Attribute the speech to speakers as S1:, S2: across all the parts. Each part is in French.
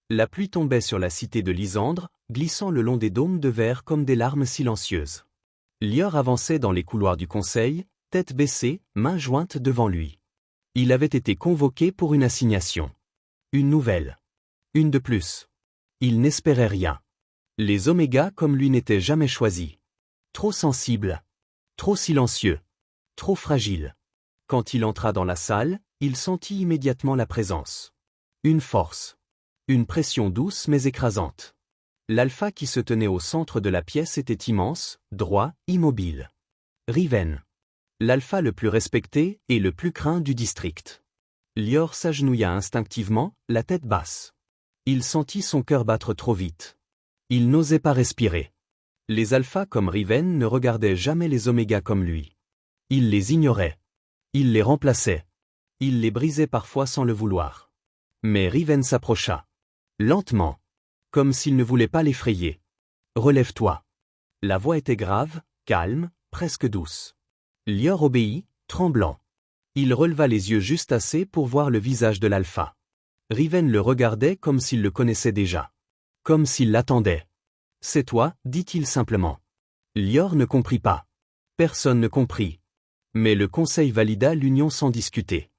S1: La pluie tombait sur la cité de Lysandre, glissant le long des dômes de verre comme des larmes silencieuses. Lior avançait dans les couloirs du conseil, tête baissée, mains jointes devant lui. Il avait été convoqué pour une assignation. Une nouvelle. Une de plus. Il n'espérait rien. Les Omégas comme lui n'étaient jamais choisis. Trop sensible. Trop silencieux. Trop fragile. Quand il entra dans la salle, il sentit immédiatement la présence. Une force. Une pression douce mais écrasante. L'alpha qui se tenait au centre de la pièce était immense, droit, immobile. Riven. L'alpha le plus respecté et le plus craint du district. Lior s'agenouilla instinctivement, la tête basse. Il sentit son cœur battre trop vite. Il n'osait pas respirer. Les alphas comme Riven ne regardaient jamais les omégas comme lui. Il les ignorait. Il les remplaçait. Il les brisait parfois sans le vouloir. Mais Riven s'approcha. Lentement. Comme s'il ne voulait pas l'effrayer. « Relève-toi. » La voix était grave, calme, presque douce. Lior obéit, tremblant. Il releva les yeux juste assez pour voir le visage de l'alpha. Riven le regardait comme s'il le connaissait déjà. Comme s'il l'attendait. « C'est toi, dit-il simplement. » Lior ne comprit pas. Personne ne comprit. Mais le conseil valida l'union sans discuter.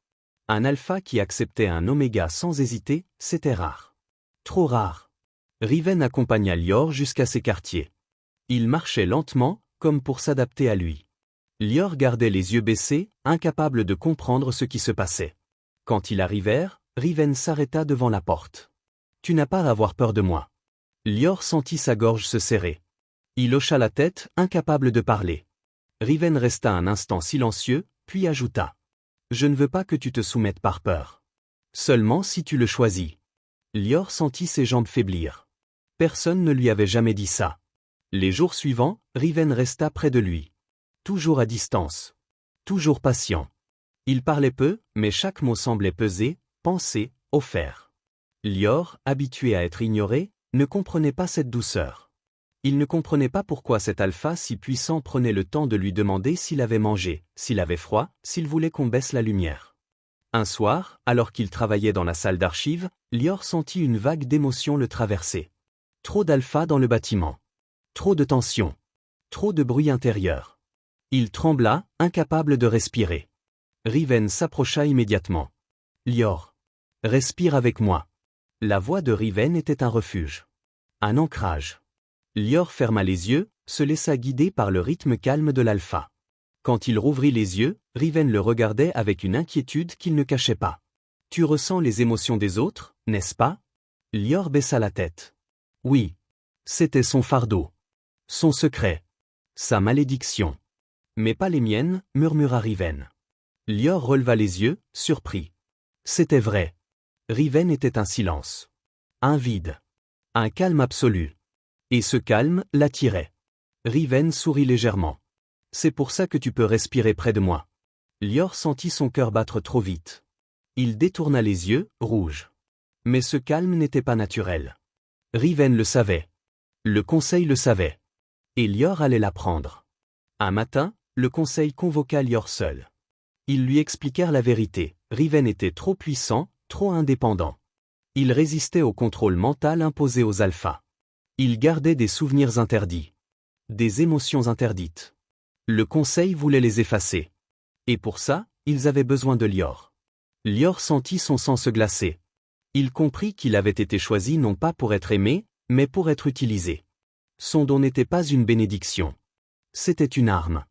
S1: Un alpha qui acceptait un oméga sans hésiter, c'était rare. Trop rare. Riven accompagna Lior jusqu'à ses quartiers. Il marchait lentement, comme pour s'adapter à lui. Lior gardait les yeux baissés, incapable de comprendre ce qui se passait. Quand ils arrivèrent, Riven s'arrêta devant la porte. « Tu n'as pas à avoir peur de moi. » Lior sentit sa gorge se serrer. Il hocha la tête, incapable de parler. Riven resta un instant silencieux, puis ajouta. « Je ne veux pas que tu te soumettes par peur. Seulement si tu le choisis. » Lior sentit ses jambes faiblir. Personne ne lui avait jamais dit ça. Les jours suivants, Riven resta près de lui. Toujours à distance. Toujours patient. Il parlait peu, mais chaque mot semblait peser, penser, offert. Lior, habitué à être ignoré, ne comprenait pas cette douceur. Il ne comprenait pas pourquoi cet alpha si puissant prenait le temps de lui demander s'il avait mangé, s'il avait froid, s'il voulait qu'on baisse la lumière. Un soir, alors qu'il travaillait dans la salle d'archives, Lior sentit une vague d'émotion le traverser. Trop d'alpha dans le bâtiment. Trop de tension. Trop de bruit intérieur. Il trembla, incapable de respirer. Riven s'approcha immédiatement. « Lior. Respire avec moi. » La voix de Riven était un refuge. Un ancrage. Lior ferma les yeux, se laissa guider par le rythme calme de l'alpha. Quand il rouvrit les yeux, Riven le regardait avec une inquiétude qu'il ne cachait pas. « Tu ressens les émotions des autres, n'est-ce pas ?» Lior baissa la tête. Oui. C'était son fardeau. Son secret. Sa malédiction. Mais pas les miennes, murmura Riven. Lior releva les yeux, surpris. C'était vrai. Riven était un silence. Un vide. Un calme absolu. Et ce calme l'attirait. Riven sourit légèrement. C'est pour ça que tu peux respirer près de moi. Lior sentit son cœur battre trop vite. Il détourna les yeux, rouges. Mais ce calme n'était pas naturel. Riven le savait. Le conseil le savait. Et Lior allait l'apprendre. Un matin, le conseil convoqua Lior seul. Ils lui expliquèrent la vérité. Riven était trop puissant, trop indépendant. Il résistait au contrôle mental imposé aux alphas. Il gardait des souvenirs interdits. Des émotions interdites. Le conseil voulait les effacer. Et pour ça, ils avaient besoin de Lior. Lior sentit son sang se glacer. Il comprit qu'il avait été choisi non pas pour être aimé, mais pour être utilisé. Son don n'était pas une bénédiction. C'était une arme.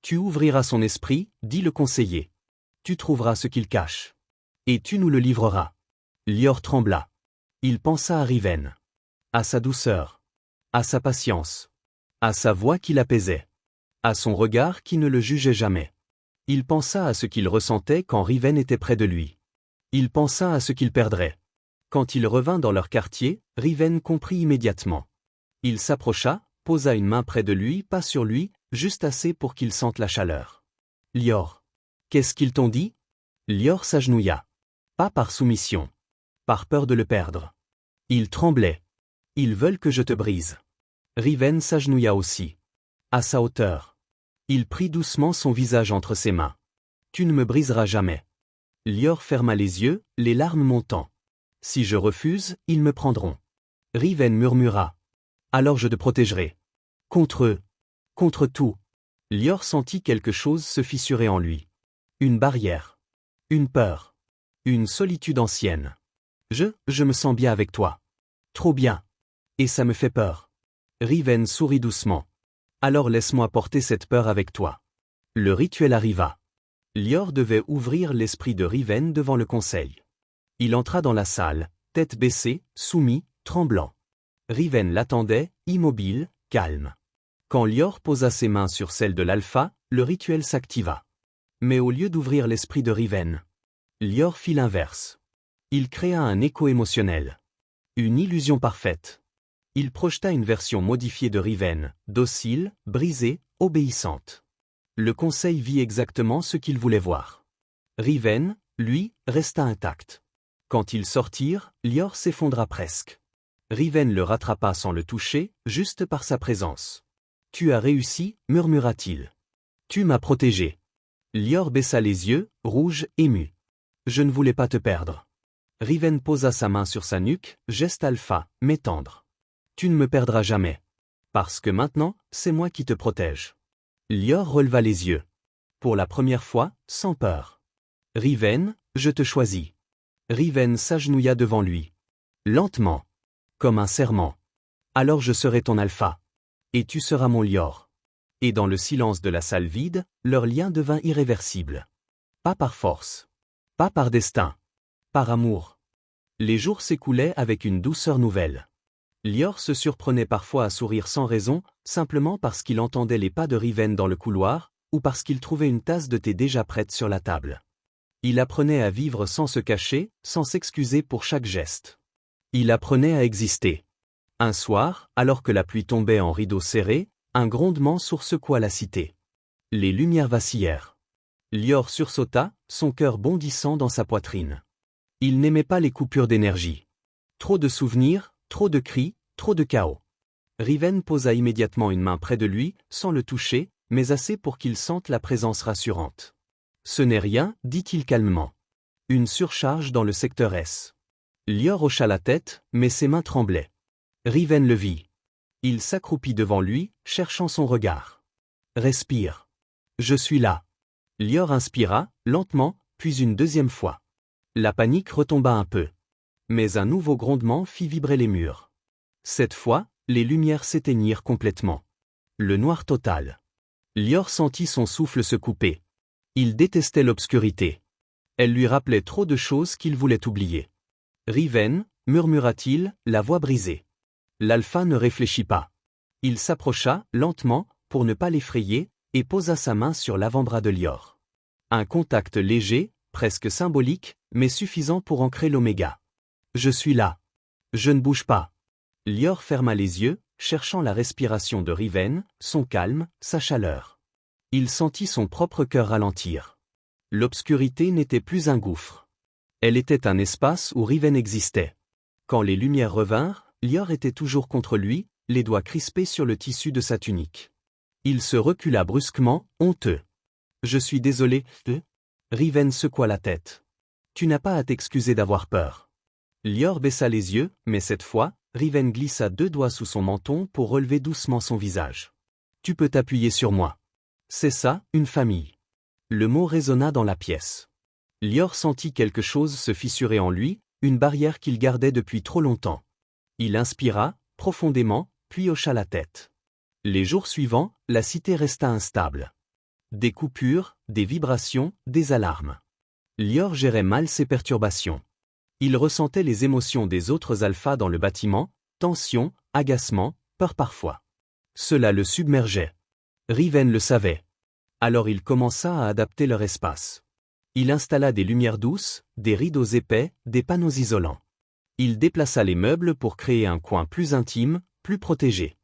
S1: Tu ouvriras son esprit, dit le conseiller. Tu trouveras ce qu'il cache. Et tu nous le livreras. Lior trembla. Il pensa à Riven. À sa douceur. À sa patience. À sa voix qui l'apaisait. À son regard qui ne le jugeait jamais. Il pensa à ce qu'il ressentait quand Riven était près de lui. Il pensa à ce qu'il perdrait. Quand il revint dans leur quartier, Riven comprit immédiatement. Il s'approcha, posa une main près de lui, pas sur lui, juste assez pour qu'il sente la chaleur. « Lior. Qu'est-ce qu'ils t'ont dit ?» Lior s'agenouilla. Pas par soumission. Par peur de le perdre. Il tremblait. « Ils veulent que je te brise. » Riven s'agenouilla aussi. À sa hauteur. Il prit doucement son visage entre ses mains. « Tu ne me briseras jamais. » Lior ferma les yeux, les larmes montant. Si je refuse, ils me prendront. Riven murmura. Alors je te protégerai. Contre eux. Contre tout. Lior sentit quelque chose se fissurer en lui. Une barrière. Une peur. Une solitude ancienne. Je me sens bien avec toi. Trop bien. Et ça me fait peur. Riven sourit doucement. Alors laisse-moi porter cette peur avec toi. Le rituel arriva. Lior devait ouvrir l'esprit de Riven devant le conseil. Il entra dans la salle, tête baissée, soumis, tremblant. Riven l'attendait, immobile, calme. Quand Lior posa ses mains sur celles de l'alpha, le rituel s'activa. Mais au lieu d'ouvrir l'esprit de Riven, Lior fit l'inverse. Il créa un écho émotionnel. Une illusion parfaite. Il projeta une version modifiée de Riven, docile, brisée, obéissante. Le conseil vit exactement ce qu'il voulait voir. Riven, lui, resta intact. Quand ils sortirent, Lior s'effondra presque. Riven le rattrapa sans le toucher, juste par sa présence. « Tu as réussi » murmura-t-il. « Tu m'as protégé. » Lior baissa les yeux, rouge, ému. « Je ne voulais pas te perdre. » Riven posa sa main sur sa nuque, geste alpha, mais tendre. « Tu ne me perdras jamais. Parce que maintenant, c'est moi qui te protège. » Lior releva les yeux. Pour la première fois, sans peur. « Riven, je te choisis. » Riven s'agenouilla devant lui. Lentement. Comme un serment. « Alors je serai ton alpha. Et tu seras mon Lior. » Et dans le silence de la salle vide, leur lien devint irréversible. Pas par force. Pas par destin. Par amour. Les jours s'écoulaient avec une douceur nouvelle. Lior se surprenait parfois à sourire sans raison, simplement parce qu'il entendait les pas de Riven dans le couloir, ou parce qu'il trouvait une tasse de thé déjà prête sur la table. Il apprenait à vivre sans se cacher, sans s'excuser pour chaque geste. Il apprenait à exister. Un soir, alors que la pluie tombait en rideaux serrés, un grondement sourd secoua la cité. Les lumières vacillèrent. Lior sursauta, son cœur bondissant dans sa poitrine. Il n'aimait pas les coupures d'énergie. Trop de souvenirs, trop de cris, trop de chaos. Riven posa immédiatement une main près de lui, sans le toucher, mais assez pour qu'il sente la présence rassurante. « Ce n'est rien » dit-il calmement. « Une surcharge dans le secteur S. » Lior hocha la tête, mais ses mains tremblaient. Riven le vit. Il s'accroupit devant lui, cherchant son regard. « Respire. Je suis là. » Lior inspira, lentement, puis une deuxième fois. La panique retomba un peu. Mais un nouveau grondement fit vibrer les murs. Cette fois, les lumières s'éteignirent complètement. Le noir total. Lior sentit son souffle se couper. Il détestait l'obscurité. Elle lui rappelait trop de choses qu'il voulait oublier. « Riven » murmura-t-il, la voix brisée. L'alpha ne réfléchit pas. Il s'approcha, lentement, pour ne pas l'effrayer, et posa sa main sur l'avant-bras de Lior. Un contact léger, presque symbolique, mais suffisant pour ancrer l'oméga. « Je suis là. Je ne bouge pas. » Lior ferma les yeux, cherchant la respiration de Riven, son calme, sa chaleur. Il sentit son propre cœur ralentir. L'obscurité n'était plus un gouffre. Elle était un espace où Riven existait. Quand les lumières revinrent, Lior était toujours contre lui, les doigts crispés sur le tissu de sa tunique. Il se recula brusquement, honteux. « Je suis désolé, » Riven secoua la tête. « Tu n'as pas à t'excuser d'avoir peur. » Lior baissa les yeux, mais cette fois, Riven glissa 2 doigts sous son menton pour relever doucement son visage. « Tu peux t'appuyer sur moi. C'est ça, une famille. » Le mot résonna dans la pièce. Lior sentit quelque chose se fissurer en lui, une barrière qu'il gardait depuis trop longtemps. Il inspira, profondément, puis hocha la tête. Les jours suivants, la cité resta instable. Des coupures, des vibrations, des alarmes. Lior gérait mal ses perturbations. Il ressentait les émotions des autres alphas dans le bâtiment, tension, agacement, peur parfois. Cela le submergeait. Riven le savait. Alors il commença à adapter leur espace. Il installa des lumières douces, des rideaux épais, des panneaux isolants. Il déplaça les meubles pour créer un coin plus intime, plus protégé.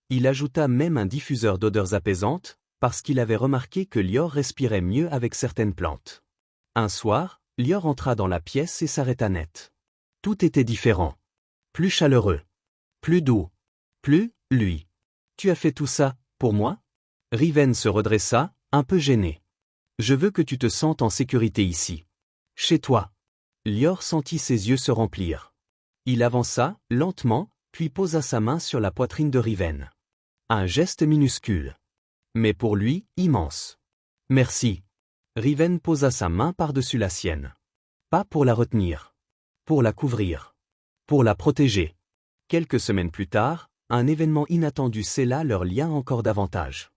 S1: Il ajouta même un diffuseur d'odeurs apaisantes, parce qu'il avait remarqué que Lior respirait mieux avec certaines plantes. Un soir, Lior entra dans la pièce et s'arrêta net. Tout était différent. Plus chaleureux. Plus doux. Plus, lui. « Tu as fait tout ça, pour moi ?» Riven se redressa, un peu gêné. « Je veux que tu te sentes en sécurité ici. Chez toi. » Lior sentit ses yeux se remplir. Il avança, lentement, puis posa sa main sur la poitrine de Riven. Un geste minuscule. Mais pour lui, immense. Merci. Riven posa sa main par-dessus la sienne. Pas pour la retenir. Pour la couvrir. Pour la protéger. Quelques semaines plus tard, un événement inattendu scella leur lien encore davantage.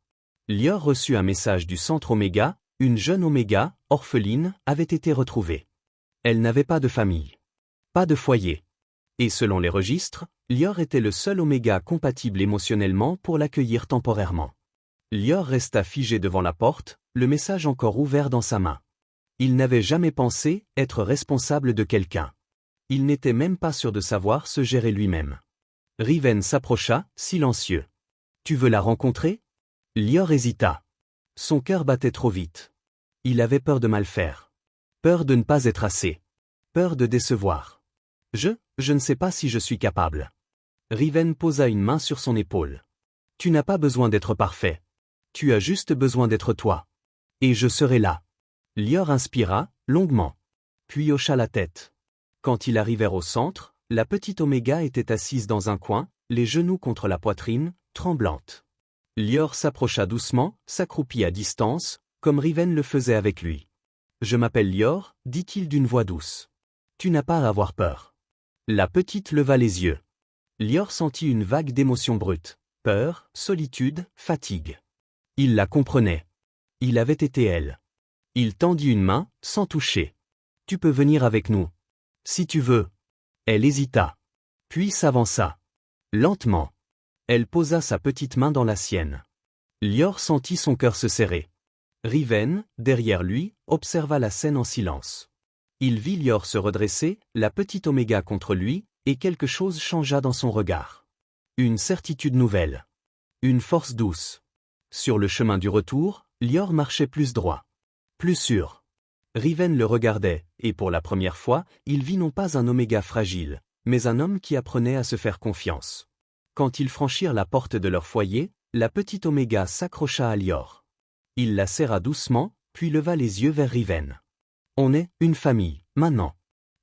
S1: Lior reçut un message du centre Oméga, une jeune Oméga, orpheline, avait été retrouvée. Elle n'avait pas de famille. Pas de foyer. Et selon les registres, Lior était le seul Oméga compatible émotionnellement pour l'accueillir temporairement. Lior resta figé devant la porte, le message encore ouvert dans sa main. Il n'avait jamais pensé être responsable de quelqu'un. Il n'était même pas sûr de savoir se gérer lui-même. Riven s'approcha, silencieux. « Tu veux la rencontrer » Lior hésita. Son cœur battait trop vite. Il avait peur de mal faire. Peur de ne pas être assez. Peur de décevoir. Je ne sais pas si je suis capable. Riven posa une main sur son épaule. Tu n'as pas besoin d'être parfait. Tu as juste besoin d'être toi. Et je serai là. Lior inspira, longuement. Puis hocha la tête. Quand ils arrivèrent au centre, la petite Oméga était assise dans un coin, les genoux contre la poitrine, tremblante. Lior s'approcha doucement, s'accroupit à distance, comme Riven le faisait avec lui. « Je m'appelle Lior, dit-il d'une voix douce. Tu n'as pas à avoir peur. » La petite leva les yeux. Lior sentit une vague d'émotions brutes. Peur, solitude, fatigue. Il la comprenait. Il avait été elle. Il tendit une main, sans toucher. « Tu peux venir avec nous. Si tu veux. » Elle hésita. Puis s'avança. Lentement. Elle posa sa petite main dans la sienne. Lior sentit son cœur se serrer. Riven, derrière lui, observa la scène en silence. Il vit Lior se redresser, la petite Oméga contre lui, et quelque chose changea dans son regard. Une certitude nouvelle. Une force douce. Sur le chemin du retour, Lior marchait plus droit. Plus sûr. Riven le regardait, et pour la première fois, il vit non pas un Oméga fragile, mais un homme qui apprenait à se faire confiance. Quand ils franchirent la porte de leur foyer, la petite Oméga s'accrocha à Lior. Il la serra doucement, puis leva les yeux vers Riven. « On est une famille, maintenant. »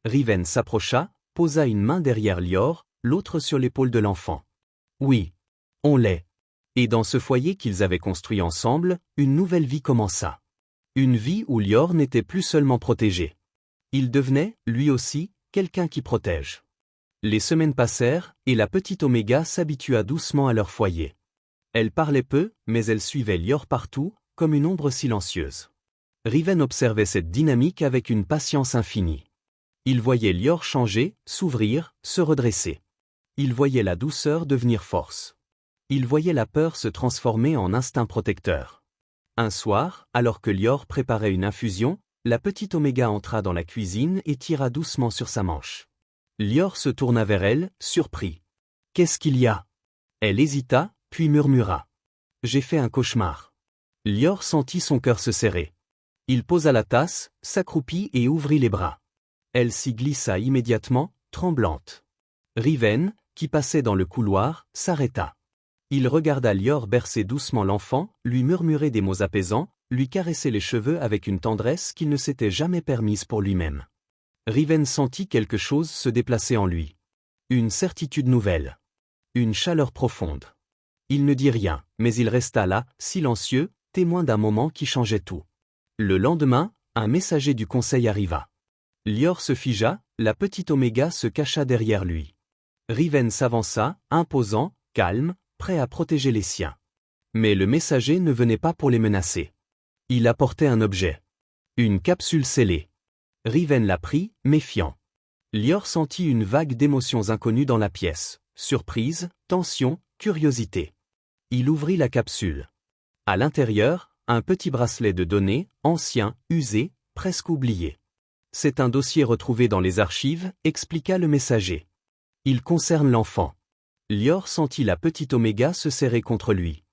S1: Riven s'approcha, posa une main derrière Lior, l'autre sur l'épaule de l'enfant. « Oui. On l'est. » Et dans ce foyer qu'ils avaient construit ensemble, une nouvelle vie commença. Une vie où Lior n'était plus seulement protégé. Il devenait, lui aussi, quelqu'un qui protège. Les semaines passèrent, et la petite Oméga s'habitua doucement à leur foyer. Elle parlait peu, mais elle suivait Lior partout, comme une ombre silencieuse. Riven observait cette dynamique avec une patience infinie. Il voyait Lior changer, s'ouvrir, se redresser. Il voyait la douceur devenir force. Il voyait la peur se transformer en instinct protecteur. Un soir, alors que Lior préparait une infusion, la petite Oméga entra dans la cuisine et tira doucement sur sa manche. Lior se tourna vers elle, surpris. « Qu'est-ce qu'il y a » Elle hésita, puis murmura. « J'ai fait un cauchemar. » Lior sentit son cœur se serrer. Il posa la tasse, s'accroupit et ouvrit les bras. Elle s'y glissa immédiatement, tremblante. Riven, qui passait dans le couloir, s'arrêta. Il regarda Lior bercer doucement l'enfant, lui murmurer des mots apaisants, lui caresser les cheveux avec une tendresse qu'il ne s'était jamais permise pour lui-même. Riven sentit quelque chose se déplacer en lui. Une certitude nouvelle. Une chaleur profonde. Il ne dit rien, mais il resta là, silencieux, témoin d'un moment qui changeait tout. Le lendemain, un messager du conseil arriva. Lior se figea, la petite Oméga se cacha derrière lui. Riven s'avança, imposant, calme, prêt à protéger les siens. Mais le messager ne venait pas pour les menacer. Il apportait un objet. Une capsule scellée. Riven la prit, méfiant. Lior sentit une vague d'émotions inconnues dans la pièce. Surprise, tension, curiosité. Il ouvrit la capsule. À l'intérieur, un petit bracelet de données, ancien, usé, presque oublié. « C'est un dossier retrouvé dans les archives », expliqua le messager. « Il concerne l'enfant. » Lior sentit la petite Oméga se serrer contre lui.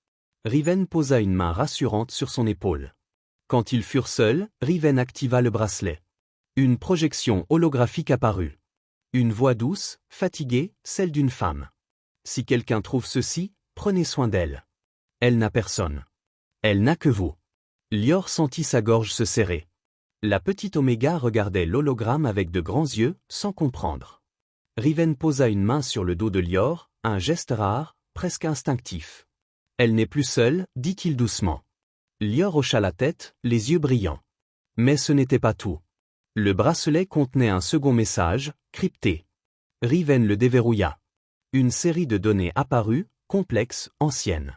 S1: Riven posa une main rassurante sur son épaule. Quand ils furent seuls, Riven activa le bracelet. Une projection holographique apparut. Une voix douce, fatiguée, celle d'une femme. « Si quelqu'un trouve ceci, prenez soin d'elle. Elle n'a personne. Elle n'a que vous. » Lior sentit sa gorge se serrer. La petite Oméga regardait l'hologramme avec de grands yeux, sans comprendre. Riven posa une main sur le dos de Lior, un geste rare, presque instinctif. Elle n'est plus seule, dit-il doucement. Lior hocha la tête, les yeux brillants. Mais ce n'était pas tout. Le bracelet contenait un second message, crypté. Riven le déverrouilla. Une série de données apparut, complexes, anciennes.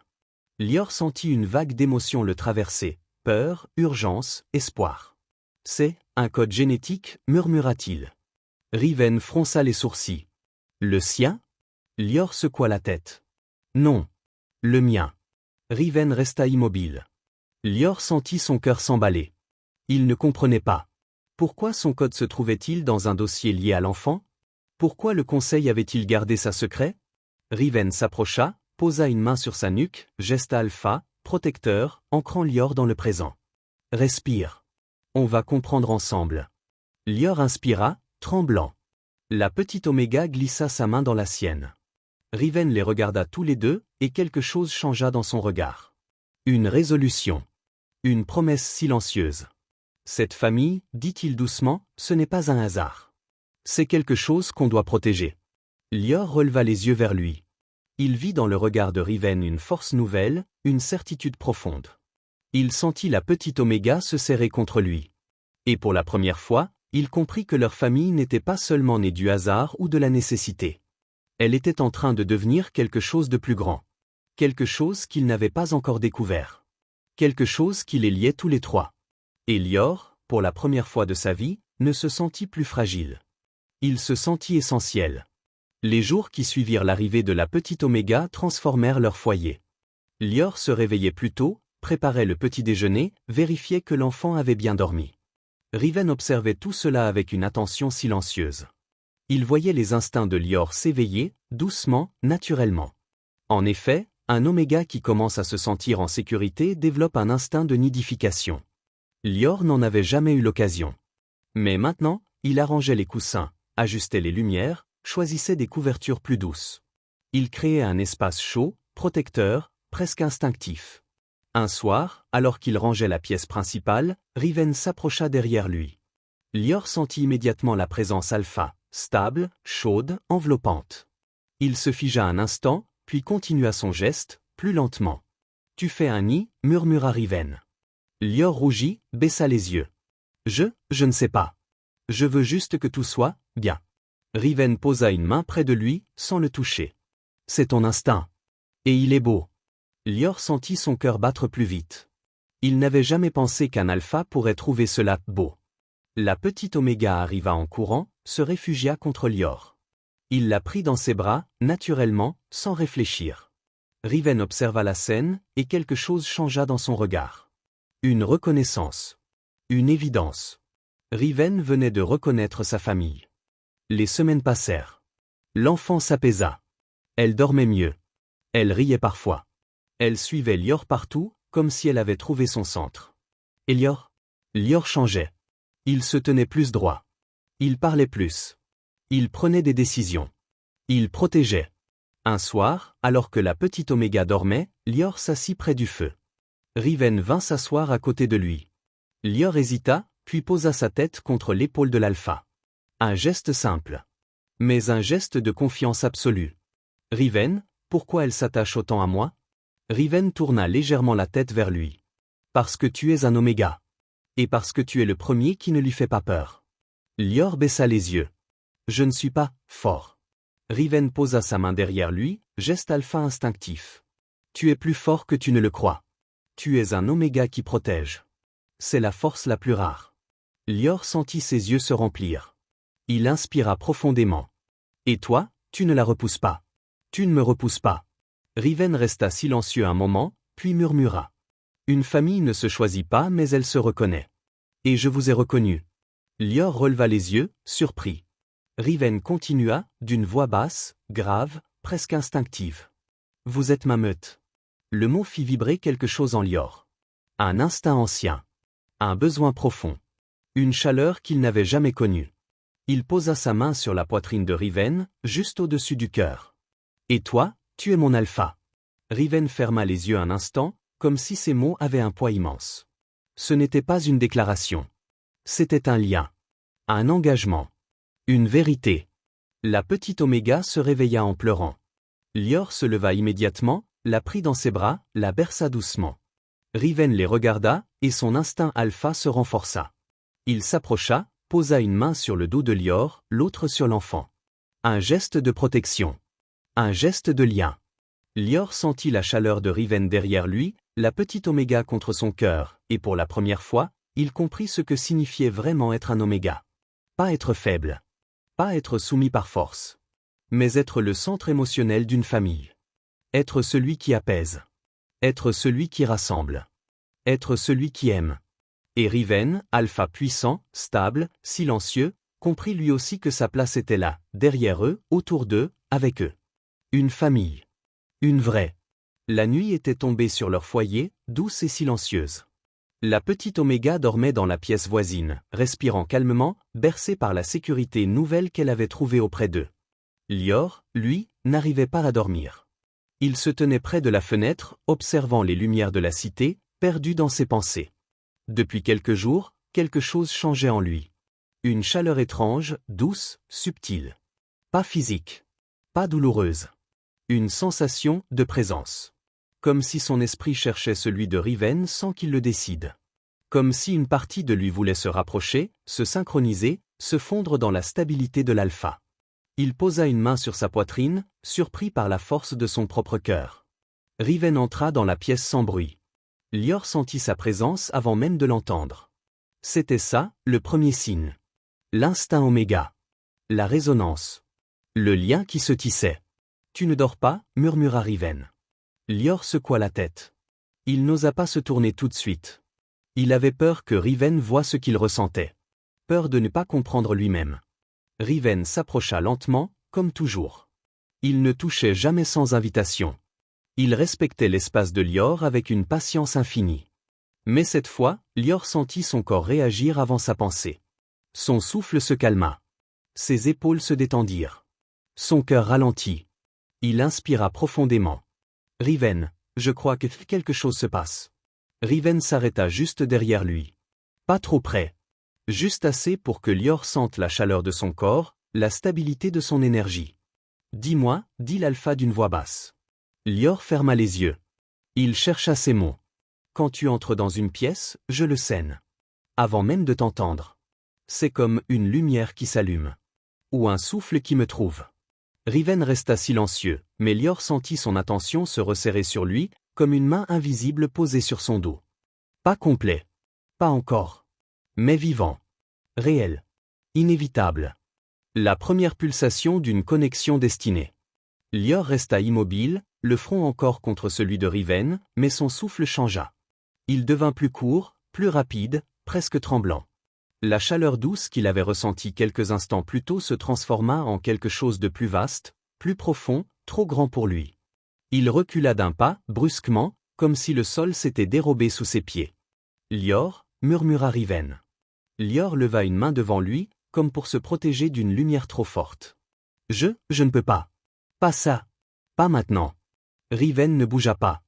S1: Lior sentit une vague d'émotions le traverser. Peur, urgence, espoir. « C'est un code génétique » murmura-t-il. Riven fronça les sourcils. « Le sien » Lior secoua la tête. « Non. Le mien. » Riven resta immobile. Lior sentit son cœur s'emballer. Il ne comprenait pas. Pourquoi son code se trouvait-il dans un dossier lié à l'enfant? Pourquoi le conseil avait-il gardé ça secret? Riven s'approcha, posa une main sur sa nuque, geste alpha, protecteur, ancrant Lior dans le présent. « Respire. On va comprendre ensemble. » Lior inspira, tremblant. La petite Oméga glissa sa main dans la sienne. Riven les regarda tous les deux, et quelque chose changea dans son regard. Une résolution. Une promesse silencieuse. Cette famille, dit-il doucement, ce n'est pas un hasard. C'est quelque chose qu'on doit protéger. Lior releva les yeux vers lui. Il vit dans le regard de Riven une force nouvelle, une certitude profonde. Il sentit la petite Oméga se serrer contre lui. Et pour la première fois, il comprit que leur famille n'était pas seulement née du hasard ou de la nécessité. Elle était en train de devenir quelque chose de plus grand. Quelque chose qu'il n'avait pas encore découvert. Quelque chose qui les liait tous les trois. Et Lior, pour la première fois de sa vie, ne se sentit plus fragile. Il se sentit essentiel. Les jours qui suivirent l'arrivée de la petite Oméga transformèrent leur foyer. Lior se réveillait plus tôt, préparait le petit déjeuner, vérifiait que l'enfant avait bien dormi. Riven observait tout cela avec une attention silencieuse. Il voyait les instincts de Lior s'éveiller, doucement, naturellement. En effet, un Oméga qui commence à se sentir en sécurité développe un instinct de nidification. Lior n'en avait jamais eu l'occasion. Mais maintenant, il arrangeait les coussins, ajustait les lumières, choisissait des couvertures plus douces. Il créait un espace chaud, protecteur, presque instinctif. Un soir, alors qu'il rangeait la pièce principale, Riven s'approcha derrière lui. Lior sentit immédiatement la présence alpha, stable, chaude, enveloppante. Il se figea un instant, puis continua son geste, plus lentement. « Tu fais un nid » murmura Riven. Lior rougit, baissa les yeux. « Je ne sais pas. Je veux juste que tout soit bien. » Riven posa une main près de lui, sans le toucher. « C'est ton instinct. Et il est beau. » Lior sentit son cœur battre plus vite. Il n'avait jamais pensé qu'un alpha pourrait trouver cela beau. La petite Oméga arriva en courant, se réfugia contre Lior. Il la prit dans ses bras, naturellement, sans réfléchir. Riven observa la scène, et quelque chose changea dans son regard. Une reconnaissance. Une évidence. Riven venait de reconnaître sa famille. Les semaines passèrent. L'enfant s'apaisa. Elle dormait mieux. Elle riait parfois. Elle suivait Lior partout, comme si elle avait trouvé son centre. Et Lior changeait. Il se tenait plus droit. Il parlait plus. Il prenait des décisions. Il protégeait. Un soir, alors que la petite Oméga dormait, Lior s'assit près du feu. Riven vint s'asseoir à côté de lui. Lior hésita, puis posa sa tête contre l'épaule de l'alpha. Un geste simple. Mais un geste de confiance absolue. « Riven, pourquoi elle s'attache autant à moi ?» Riven tourna légèrement la tête vers lui. « Parce que tu es un Oméga. Et parce que tu es le premier qui ne lui fait pas peur. » Lior baissa les yeux. « Je ne suis pas fort. » Riven posa sa main derrière lui, geste alpha instinctif. « Tu es plus fort que tu ne le crois. Tu es un Oméga qui protège. C'est la force la plus rare. » Lior sentit ses yeux se remplir. Il inspira profondément. « Et toi, tu ne la repousses pas. Tu ne me repousses pas. » Riven resta silencieux un moment, puis murmura. « Une famille ne se choisit pas mais elle se reconnaît. Et je vous ai reconnu. » Lior releva les yeux, surpris. Riven continua, d'une voix basse, grave, presque instinctive. « Vous êtes ma meute. » Le mot fit vibrer quelque chose en Lior. Un instinct ancien. Un besoin profond. Une chaleur qu'il n'avait jamais connue. Il posa sa main sur la poitrine de Riven, juste au-dessus du cœur. « Et toi, tu es mon alpha. » Riven ferma les yeux un instant, comme si ces mots avaient un poids immense. Ce n'était pas une déclaration. C'était un lien. Un engagement. Une vérité. La petite Oméga se réveilla en pleurant. Lior se leva immédiatement, la prit dans ses bras, la berça doucement. Riven les regarda, et son instinct alpha se renforça. Il s'approcha, posa une main sur le dos de Lior, l'autre sur l'enfant. Un geste de protection. Un geste de lien. Lior sentit la chaleur de Riven derrière lui, la petite Oméga contre son cœur, et pour la première fois, il comprit ce que signifiait vraiment être un Oméga. Pas être faible. Pas être soumis par force. Mais être le centre émotionnel d'une famille. Être celui qui apaise. Être celui qui rassemble. Être celui qui aime. Et Riven, alpha puissant, stable, silencieux, comprit lui aussi que sa place était là, derrière eux, autour d'eux, avec eux. Une famille. Une vraie. La nuit était tombée sur leur foyer, douce et silencieuse. La petite Oméga dormait dans la pièce voisine, respirant calmement, bercée par la sécurité nouvelle qu'elle avait trouvée auprès d'eux. Lior, lui, n'arrivait pas à dormir. Il se tenait près de la fenêtre, observant les lumières de la cité, perdu dans ses pensées. Depuis quelques jours, quelque chose changeait en lui. Une chaleur étrange, douce, subtile. Pas physique. Pas douloureuse. Une sensation de présence. Comme si son esprit cherchait celui de Riven sans qu'il le décide. Comme si une partie de lui voulait se rapprocher, se synchroniser, se fondre dans la stabilité de l'alpha. Il posa une main sur sa poitrine, surpris par la force de son propre cœur. Riven entra dans la pièce sans bruit. Lior sentit sa présence avant même de l'entendre. C'était ça, le premier signe. L'instinct Oméga. La résonance. Le lien qui se tissait. « Tu ne dors pas » murmura Riven. Lior secoua la tête. Il n'osa pas se tourner tout de suite. Il avait peur que Riven voie ce qu'il ressentait. Peur de ne pas comprendre lui-même. Riven s'approcha lentement, comme toujours. Il ne touchait jamais sans invitation. Il respectait l'espace de Lior avec une patience infinie. Mais cette fois, Lior sentit son corps réagir avant sa pensée. Son souffle se calma. Ses épaules se détendirent. Son cœur ralentit. Il inspira profondément. Riven, je crois que quelque chose se passe. Riven s'arrêta juste derrière lui. Pas trop près. Juste assez pour que Lior sente la chaleur de son corps, la stabilité de son énergie. Dis-moi, dit l'alpha d'une voix basse. Lior ferma les yeux. Il chercha ses mots. Quand tu entres dans une pièce, je le saigne. Avant même de t'entendre. C'est comme une lumière qui s'allume. Ou un souffle qui me trouve. Riven resta silencieux, mais Lior sentit son attention se resserrer sur lui, comme une main invisible posée sur son dos. Pas complet. Pas encore. Mais vivant. Réel. Inévitable. La première pulsation d'une connexion destinée. Lior resta immobile, le front encore contre celui de Riven, mais son souffle changea. Il devint plus court, plus rapide, presque tremblant. La chaleur douce qu'il avait ressentie quelques instants plus tôt se transforma en quelque chose de plus vaste, plus profond, trop grand pour lui. Il recula d'un pas, brusquement, comme si le sol s'était dérobé sous ses pieds. « Lior » murmura Riven. Lior leva une main devant lui, comme pour se protéger d'une lumière trop forte. « Je ne peux pas. Pas ça. Pas maintenant. » Riven ne bougea pas.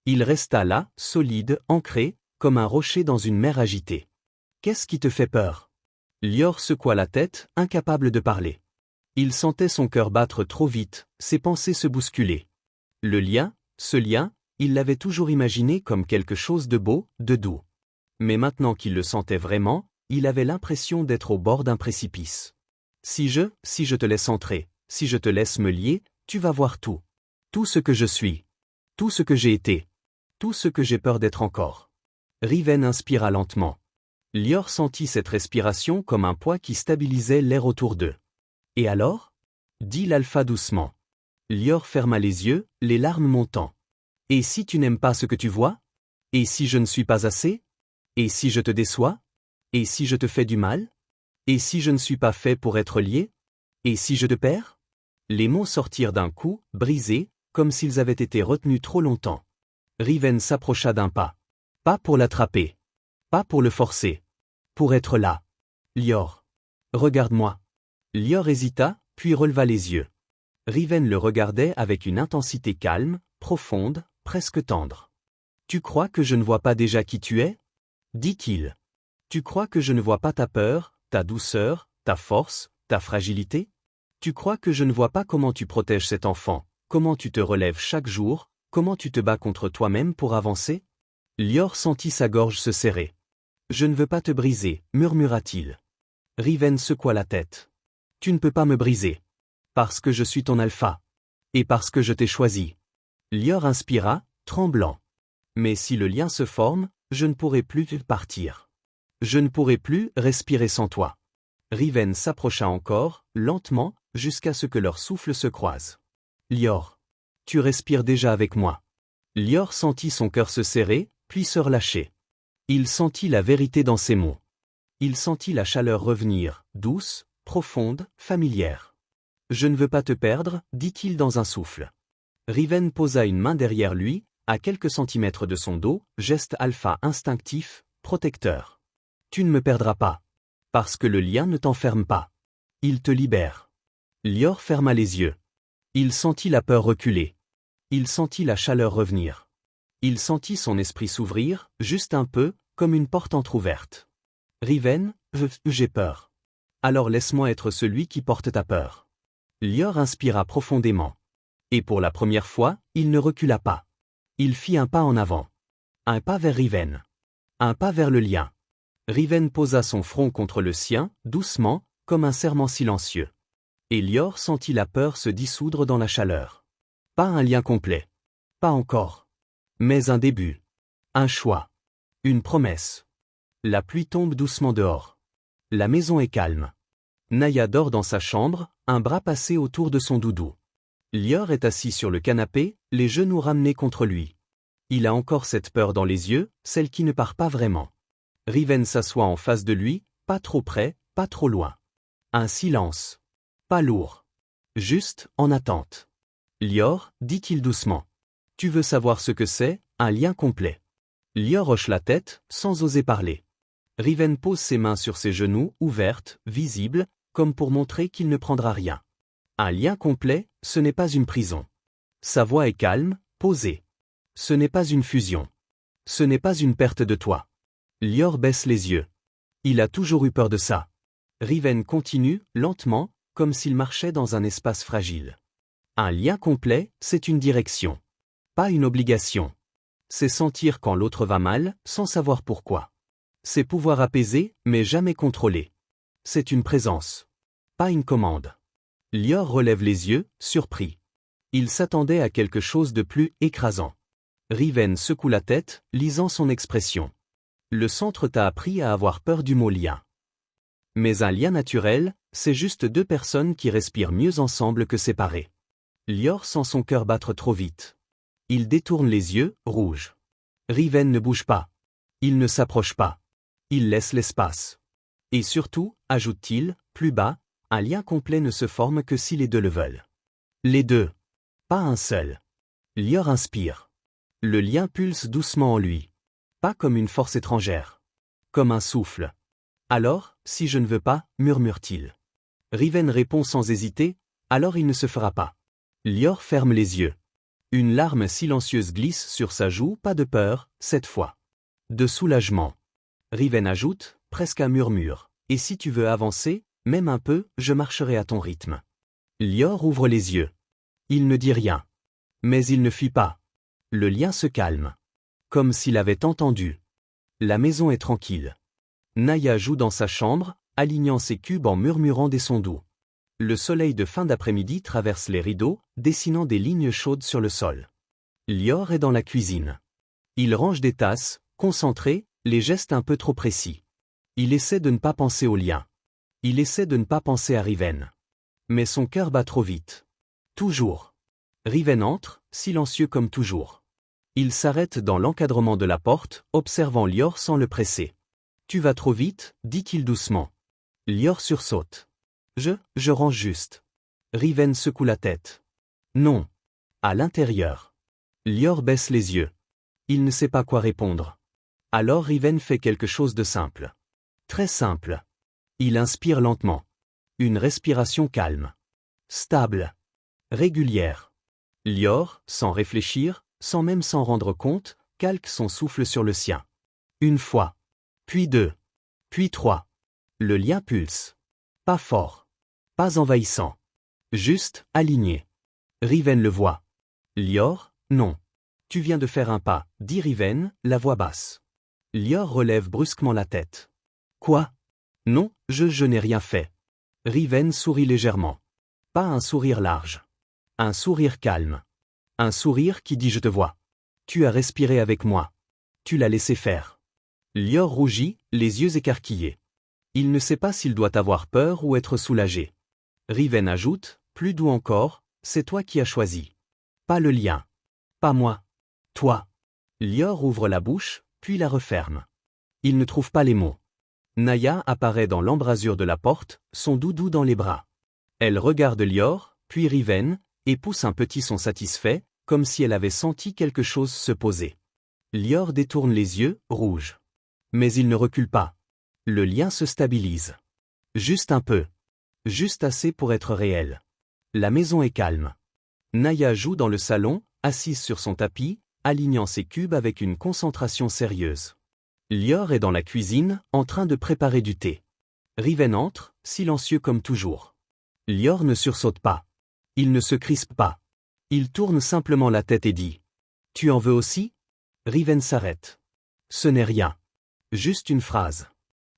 S1: Il resta là, solide, ancré, comme un rocher dans une mer agitée. « Qu'est-ce qui te fait peur ?» Lior secoua la tête, incapable de parler. Il sentait son cœur battre trop vite, ses pensées se bousculer. Le lien, ce lien, il l'avait toujours imaginé comme quelque chose de beau, de doux. Mais maintenant qu'il le sentait vraiment, il avait l'impression d'être au bord d'un précipice. Si je te laisse entrer, si je te laisse me lier, tu vas voir tout. Tout ce que je suis. Tout ce que j'ai été. Tout ce que j'ai peur d'être encore. Riven inspira lentement. Lior sentit cette respiration comme un poids qui stabilisait l'air autour d'eux. « Et alors » dit l'alpha doucement. Lior ferma les yeux, les larmes montant. « Et si tu n'aimes pas ce que tu vois ? Et si je ne suis pas assez ? Et si je te déçois ? Et si je te fais du mal ? Et si je ne suis pas fait pour être lié ? Et si je te perds ?» Les mots sortirent d'un coup, brisés, comme s'ils avaient été retenus trop longtemps. Riven s'approcha d'un pas. Pas pour l'attraper. Pas pour le forcer. Pour être là. « Lior. Regarde-moi. » Lior hésita, puis releva les yeux. Riven le regardait avec une intensité calme, profonde, presque tendre. « Tu crois que je ne vois pas déjà qui tu es ?» dit-il. « Tu crois que je ne vois pas ta peur, ta douceur, ta force, ta fragilité ? Tu crois que je ne vois pas comment tu protèges cet enfant, comment tu te relèves chaque jour, comment tu te bats contre toi-même pour avancer? Lior sentit sa gorge se serrer. Je ne veux pas te briser, murmura-t-il. Riven secoua la tête. Tu ne peux pas me briser. Parce que je suis ton alpha. Et parce que je t'ai choisi. Lior inspira, tremblant. Mais si le lien se forme, je ne pourrai plus partir. Je ne pourrai plus respirer sans toi. Riven s'approcha encore, lentement, jusqu'à ce que leurs souffles se croisent. Lior. Tu respires déjà avec moi. Lior sentit son cœur se serrer, puis se relâcher. Il sentit la vérité dans ses mots. Il sentit la chaleur revenir, douce, profonde, familière. Je ne veux pas te perdre, dit-il dans un souffle. Riven posa une main derrière lui, à quelques centimètres de son dos, geste alpha instinctif, protecteur. Tu ne me perdras pas. Parce que le lien ne t'enferme pas. Il te libère. Lior ferma les yeux. Il sentit la peur reculer. Il sentit la chaleur revenir. Il sentit son esprit s'ouvrir, juste un peu, comme une porte entr'ouverte. Riven, j'ai peur. Alors laisse-moi être celui qui porte ta peur. Lior inspira profondément. Et pour la première fois, il ne recula pas. Il fit un pas en avant. Un pas vers Riven. Un pas vers le lien. Riven posa son front contre le sien, doucement, comme un serment silencieux. Et Lior sentit la peur se dissoudre dans la chaleur. Pas un lien complet. Pas encore. Mais un début. Un choix. Une promesse. La pluie tombe doucement dehors. La maison est calme. Naya dort dans sa chambre, un bras passé autour de son doudou. Lior est assis sur le canapé, les genoux ramenés contre lui. Il a encore cette peur dans les yeux, celle qui ne part pas vraiment. Riven s'assoit en face de lui, pas trop près, pas trop loin. Un silence. Pas lourd. Juste, en attente. Lior, dit-il doucement. Tu veux savoir ce que c'est, un lien complet. Lior hoche la tête, sans oser parler. Riven pose ses mains sur ses genoux, ouvertes, visibles, comme pour montrer qu'il ne prendra rien. Un lien complet, ce n'est pas une prison. Sa voix est calme, posée. Ce n'est pas une fusion. Ce n'est pas une perte de toi. Lior baisse les yeux. Il a toujours eu peur de ça. Riven continue, lentement, comme s'il marchait dans un espace fragile. Un lien complet, c'est une direction. Pas une obligation. C'est sentir quand l'autre va mal, sans savoir pourquoi. C'est pouvoir apaiser, mais jamais contrôler. C'est une présence. Pas une commande. Lior relève les yeux, surpris. Il s'attendait à quelque chose de plus écrasant. Riven secoue la tête, lisant son expression. Le centre t'a appris à avoir peur du mot lien. Mais un lien naturel, c'est juste deux personnes qui respirent mieux ensemble que séparées. Lior sent son cœur battre trop vite. Il détourne les yeux, rouges. Riven ne bouge pas. Il ne s'approche pas. Il laisse l'espace. Et surtout, ajoute-t-il, plus bas, un lien complet ne se forme que si les deux le veulent. Les deux. Pas un seul. Lior inspire. Le lien pulse doucement en lui. Pas comme une force étrangère. Comme un souffle. Alors, si je ne veux pas, murmure-t-il. Riven répond sans hésiter, alors il ne se fera pas. Lior ferme les yeux. Une larme silencieuse glisse sur sa joue, pas de peur, cette fois. De soulagement. Riven ajoute, presque un murmure. Et si tu veux avancer, même un peu, je marcherai à ton rythme. Lior ouvre les yeux. Il ne dit rien. Mais il ne fuit pas. Le lien se calme. Comme s'il avait entendu. La maison est tranquille. Naya joue dans sa chambre, alignant ses cubes en murmurant des sons doux. Le soleil de fin d'après-midi traverse les rideaux, dessinant des lignes chaudes sur le sol. Lior est dans la cuisine. Il range des tasses, concentré, les gestes un peu trop précis. Il essaie de ne pas penser au lien. Il essaie de ne pas penser à Riven. Mais son cœur bat trop vite. Toujours. Riven entre, silencieux comme toujours. Il s'arrête dans l'encadrement de la porte, observant Lior sans le presser. « Tu vas trop vite », dit-il doucement. Lior sursaute. Je range juste. Riven secoue la tête. Non. À l'intérieur. Lior baisse les yeux. Il ne sait pas quoi répondre. Alors Riven fait quelque chose de simple. Très simple. Il inspire lentement. Une respiration calme. Stable. Régulière. Lior, sans réfléchir, sans même s'en rendre compte, calque son souffle sur le sien. Une fois. Puis deux. Puis trois. Le lien pulse. Pas fort. Pas envahissant. Juste, aligné. Riven le voit. Lior, non. Tu viens de faire un pas, dit Riven, la voix basse. Lior relève brusquement la tête. Quoi? Non, je n'ai rien fait. Riven sourit légèrement. Pas un sourire large. Un sourire calme. Un sourire qui dit je te vois. Tu as respiré avec moi. Tu l'as laissé faire. Lior rougit, les yeux écarquillés. Il ne sait pas s'il doit avoir peur ou être soulagé. Riven ajoute, plus doux encore, c'est toi qui as choisi. Pas le lien. Pas moi. Toi. Lior ouvre la bouche, puis la referme. Il ne trouve pas les mots. Naya apparaît dans l'embrasure de la porte, son doudou dans les bras. Elle regarde Lior, puis Riven, et pousse un petit son satisfait, comme si elle avait senti quelque chose se poser. Lior détourne les yeux, rouge. Mais il ne recule pas. Le lien se stabilise. Juste un peu. Juste assez pour être réel. La maison est calme. Naya joue dans le salon, assise sur son tapis, alignant ses cubes avec une concentration sérieuse. Lior est dans la cuisine, en train de préparer du thé. Riven entre, silencieux comme toujours. Lior ne sursaute pas. Il ne se crispe pas. Il tourne simplement la tête et dit « Tu en veux aussi ?» Riven s'arrête. Ce n'est rien. Juste une phrase.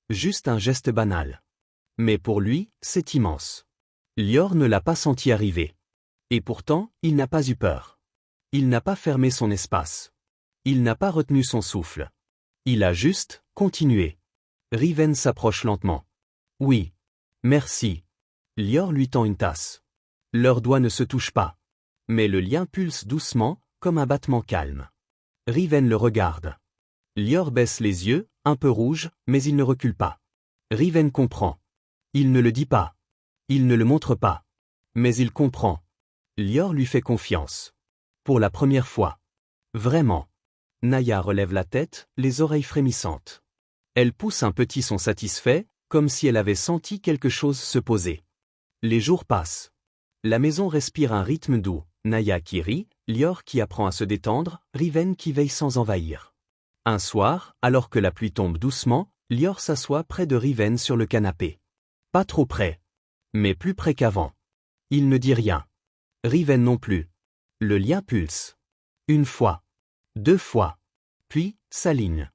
S1: Juste un geste banal. Mais pour lui, c'est immense. Lior ne l'a pas senti arriver. Et pourtant, il n'a pas eu peur. Il n'a pas fermé son espace. Il n'a pas retenu son souffle. Il a juste continué. Riven s'approche lentement. Oui. Merci. Lior lui tend une tasse. Leurs doigts ne se touchent pas. Mais le lien pulse doucement, comme un battement calme. Riven le regarde. Lior baisse les yeux, un peu rouge, mais il ne recule pas. Riven comprend. Il ne le dit pas. Il ne le montre pas. Mais il comprend. Lior lui fait confiance. Pour la première fois. Vraiment. Naya relève la tête, les oreilles frémissantes. Elle pousse un petit son satisfait, comme si elle avait senti quelque chose se poser. Les jours passent. La maison respire un rythme doux, Naya qui rit, Lior qui apprend à se détendre, Riven qui veille sans envahir. Un soir, alors que la pluie tombe doucement, Lior s'assoit près de Riven sur le canapé. Pas trop près. Mais plus près qu'avant. Il ne dit rien. Riven non plus. Le lien pulse. Une fois. 2 fois. Puis, s'aligne.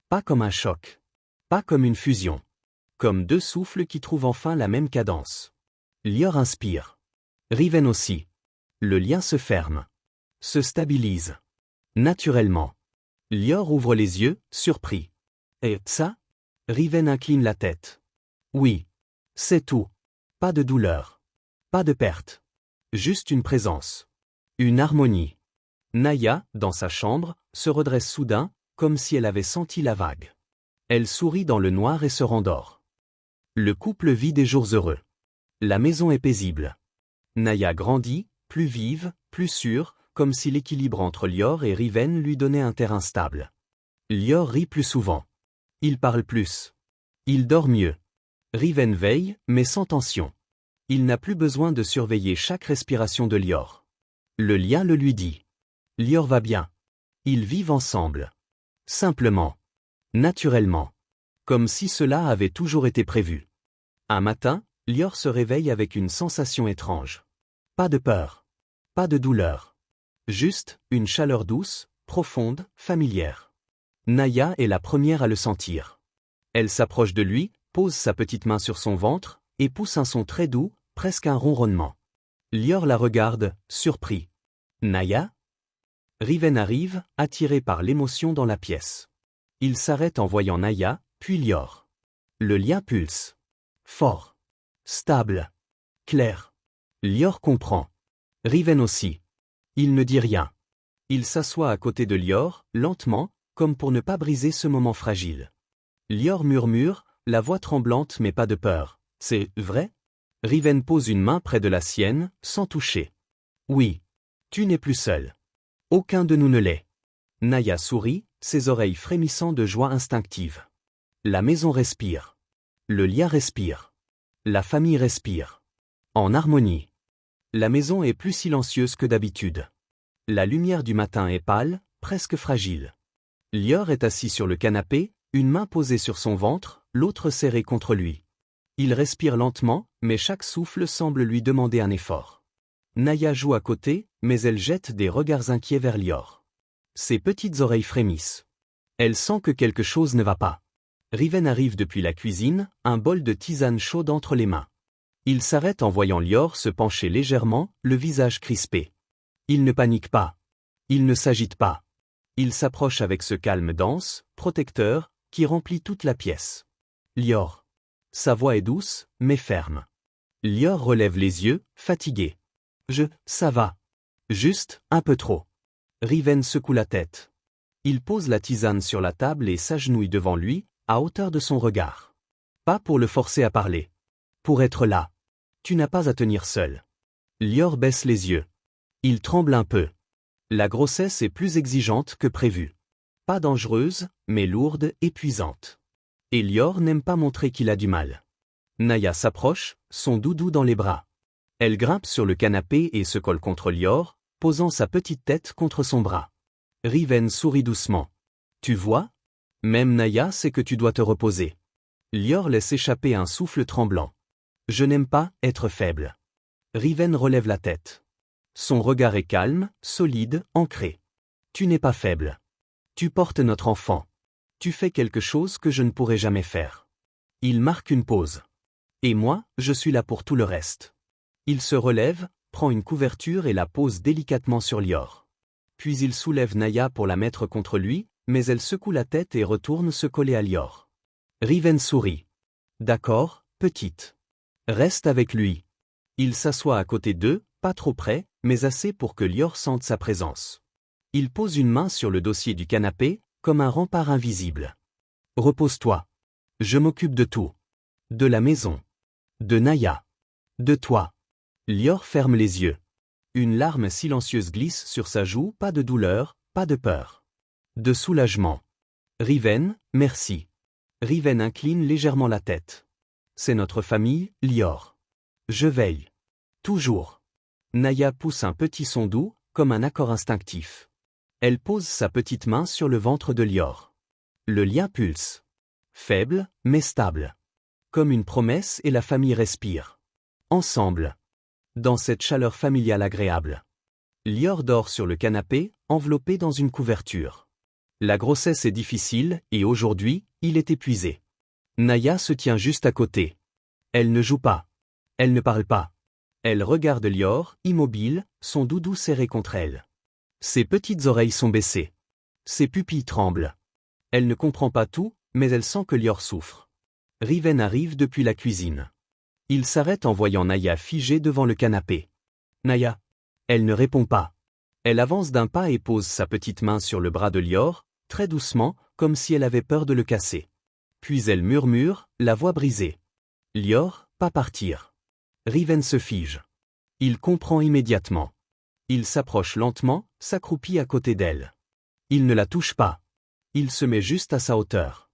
S1: Pas comme un choc. Pas comme une fusion. Comme 2 souffles qui trouvent enfin la même cadence. Lior inspire. Riven aussi. Le lien se ferme. Se stabilise. Naturellement. Lior ouvre les yeux, surpris. Et ça? Riven incline la tête. Oui. C'est tout. Pas de douleur. Pas de perte. Juste une présence. Une harmonie. Naya, dans sa chambre, se redresse soudain, comme si elle avait senti la vague. Elle sourit dans le noir et se rendort. Le couple vit des jours heureux. La maison est paisible. Naya grandit, plus vive, plus sûre, comme si l'équilibre entre Lior et Riven lui donnait un terrain stable. Lior rit plus souvent. Il parle plus. Il dort mieux. Riven veille, mais sans tension. Il n'a plus besoin de surveiller chaque respiration de Lior. Le lien le lui dit. Lior va bien. Ils vivent ensemble. Simplement. Naturellement. Comme si cela avait toujours été prévu. Un matin, Lior se réveille avec une sensation étrange. Pas de peur. Pas de douleur. Juste, une chaleur douce, profonde, familière. Naya est la première à le sentir. Elle s'approche de lui, pose sa petite main sur son ventre, et pousse un son très doux, presque un ronronnement. Lior la regarde, surpris. Naya? Riven arrive, attiré par l'émotion dans la pièce. Il s'arrête en voyant Naya, puis Lior. Le lien pulse. Fort. Stable. Clair. Lior comprend. Riven aussi. Il ne dit rien. Il s'assoit à côté de Lior, lentement, comme pour ne pas briser ce moment fragile. Lior murmure, la voix tremblante mais pas de peur. C'est vrai? Riven pose une main près de la sienne, sans toucher. Oui. Tu n'es plus seul. Aucun de nous ne l'est. Naya sourit, ses oreilles frémissant de joie instinctive. La maison respire. Le lien respire. La famille respire. En harmonie. La maison est plus silencieuse que d'habitude. La lumière du matin est pâle, presque fragile. Lior est assis sur le canapé, une main posée sur son ventre, l'autre serrée contre lui. Il respire lentement, mais chaque souffle semble lui demander un effort. Naya joue à côté, mais elle jette des regards inquiets vers Lior. Ses petites oreilles frémissent. Elle sent que quelque chose ne va pas. Riven arrive depuis la cuisine, un bol de tisane chaude entre les mains. Il s'arrête en voyant Lior se pencher légèrement, le visage crispé. Il ne panique pas. Il ne s'agite pas. Il s'approche avec ce calme dense, protecteur, qui remplit toute la pièce. Lior. Sa voix est douce, mais ferme. Lior relève les yeux, fatigué. Ça va. Juste, un peu trop. Riven secoue la tête. Il pose la tisane sur la table et s'agenouille devant lui, à hauteur de son regard. Pas pour le forcer à parler. Pour être là. Tu n'as pas à tenir seul. Lior baisse les yeux. Il tremble un peu. La grossesse est plus exigeante que prévu. Pas dangereuse, mais lourde, épuisante. Et Lior n'aime pas montrer qu'il a du mal. Naya s'approche, son doudou dans les bras. Elle grimpe sur le canapé et se colle contre Lior, posant sa petite tête contre son bras. Riven sourit doucement. Tu vois? Même Naya sait que tu dois te reposer. Lior laisse échapper un souffle tremblant. Je n'aime pas être faible. Riven relève la tête. Son regard est calme, solide, ancré. Tu n'es pas faible. Tu portes notre enfant. Tu fais quelque chose que je ne pourrai jamais faire. Il marque une pause. Et moi, je suis là pour tout le reste. Il se relève, prend une couverture et la pose délicatement sur Lior. Puis il soulève Naya pour la mettre contre lui, mais elle secoue la tête et retourne se coller à Lior. Riven sourit. D'accord, petite. Reste avec lui. Il s'assoit à côté d'eux, pas trop près, mais assez pour que Lior sente sa présence. Il pose une main sur le dossier du canapé, comme un rempart invisible. Repose-toi. Je m'occupe de tout. De la maison. De Naya. De toi. Lior ferme les yeux. Une larme silencieuse glisse sur sa joue, pas de douleur, pas de peur. De soulagement. Riven, merci. Riven incline légèrement la tête. C'est notre famille, Lior. Je veille. Toujours. Naya pousse un petit son doux, comme un accord instinctif. Elle pose sa petite main sur le ventre de Lior. Le lien pulse. Faible, mais stable. Comme une promesse et la famille respire. Ensemble. Dans cette chaleur familiale agréable. Lior dort sur le canapé, enveloppé dans une couverture. La grossesse est difficile, et aujourd'hui, il est épuisé. Naya se tient juste à côté. Elle ne joue pas. Elle ne parle pas. Elle regarde Lior, immobile, son doudou serré contre elle. Ses petites oreilles sont baissées. Ses pupilles tremblent. Elle ne comprend pas tout, mais elle sent que Lior souffre. Riven arrive depuis la cuisine. Il s'arrête en voyant Naya figée devant le canapé. Naya. Elle ne répond pas. Elle avance d'un pas et pose sa petite main sur le bras de Lior, très doucement, comme si elle avait peur de le casser. Puis elle murmure, la voix brisée. Lior, pas partir. Riven se fige. Il comprend immédiatement. Il s'approche lentement, s'accroupit à côté d'elle. Il ne la touche pas. Il se met juste à sa hauteur.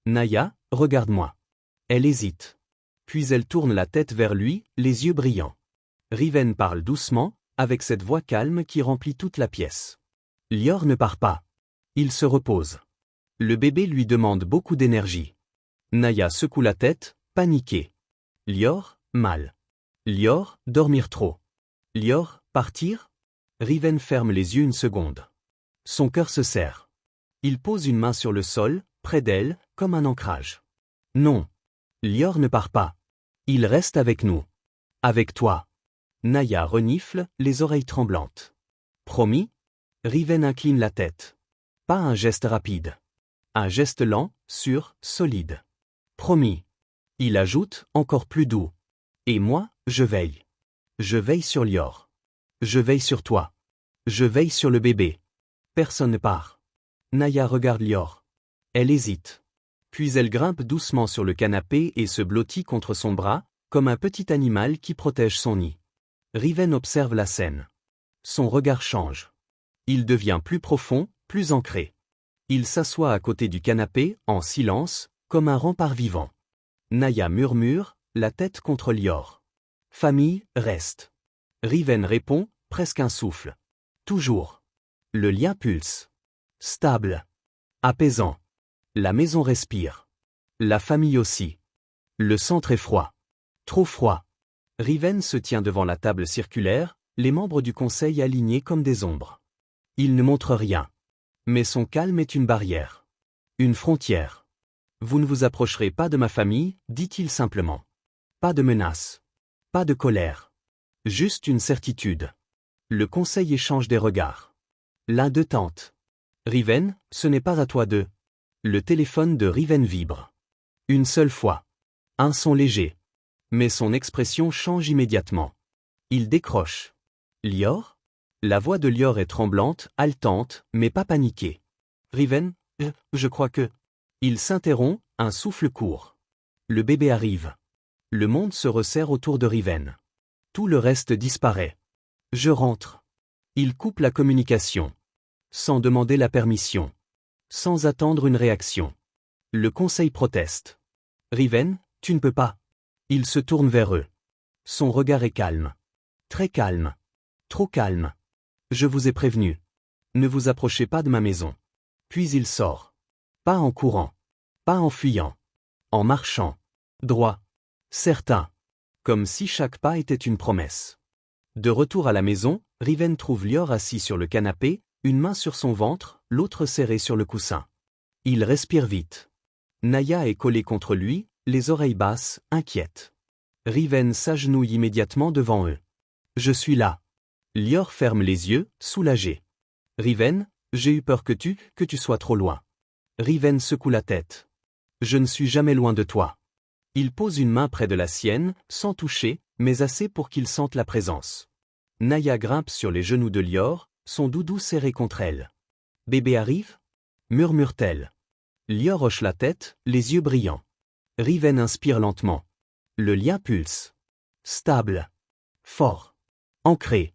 S1: Naya, regarde-moi. Elle hésite. Puis elle tourne la tête vers lui, les yeux brillants. Riven parle doucement, avec cette voix calme qui remplit toute la pièce. Lior ne part pas. Il se repose. Le bébé lui demande beaucoup d'énergie. Naya secoue la tête, paniquée. Lior, mal. Lior, dormir trop. Lior, partir? Riven ferme les yeux une seconde. Son cœur se serre. Il pose une main sur le sol, près d'elle, comme un ancrage. Non. Lior ne part pas. Il reste avec nous. Avec toi. Naya renifle, les oreilles tremblantes. Promis? Riven incline la tête. Pas un geste rapide. Un geste lent, sûr, solide. Promis. Il ajoute, encore plus doux. Et moi, je veille. Je veille sur Lior. Je veille sur toi. Je veille sur le bébé. Personne ne part. Naya regarde Lior. Elle hésite. Puis elle grimpe doucement sur le canapé et se blottit contre son bras, comme un petit animal qui protège son nid. Riven observe la scène. Son regard change. Il devient plus profond, plus ancré. Il s'assoit à côté du canapé, en silence, comme un rempart vivant. Naya murmure, la tête contre Lior. Famille, reste. Riven répond, presque un souffle. Toujours. Le lien pulse. Stable. Apaisant. La maison respire. La famille aussi. Le centre est froid. Trop froid. Riven se tient devant la table circulaire, les membres du conseil alignés comme des ombres. Il ne montre rien. Mais son calme est une barrière. Une frontière. Vous ne vous approcherez pas de ma famille, dit-il simplement. Pas de menace. Pas de colère. Juste une certitude. Le conseil échange des regards. L'un d'eux tente. Riven, ce n'est pas à toi de. Le téléphone de Riven vibre. Une seule fois. Un son léger. Mais son expression change immédiatement. Il décroche. Lior? La voix de Lior est tremblante, haletante, mais pas paniquée. Riven, je crois que... Il s'interrompt, un souffle court. Le bébé arrive. Le monde se resserre autour de Riven. Tout le reste disparaît. Je rentre. Il coupe la communication. Sans demander la permission. Sans attendre une réaction. Le conseil proteste. Riven, tu ne peux pas. Il se tourne vers eux. Son regard est calme. Très calme. Trop calme. Je vous ai prévenu. Ne vous approchez pas de ma maison. Puis il sort. Pas en courant. Pas en fuyant. En marchant. Droit. Certain. Comme si chaque pas était une promesse. De retour à la maison, Riven trouve Lior assis sur le canapé, une main sur son ventre, l'autre serrée sur le coussin. Il respire vite. Naya est collée contre lui, les oreilles basses, inquiète. Riven s'agenouille immédiatement devant eux. Je suis là. Lior ferme les yeux, soulagé. Riven, j'ai eu peur que tu sois trop loin. Riven secoue la tête. Je ne suis jamais loin de toi. Il pose une main près de la sienne, sans toucher, mais assez pour qu'il sente la présence. Naya grimpe sur les genoux de Lior, son doudou serré contre elle. Bébé arrive? Murmure-t-elle. Lior hoche la tête, les yeux brillants. Riven inspire lentement. Le lien pulse. Stable. Fort. Ancré.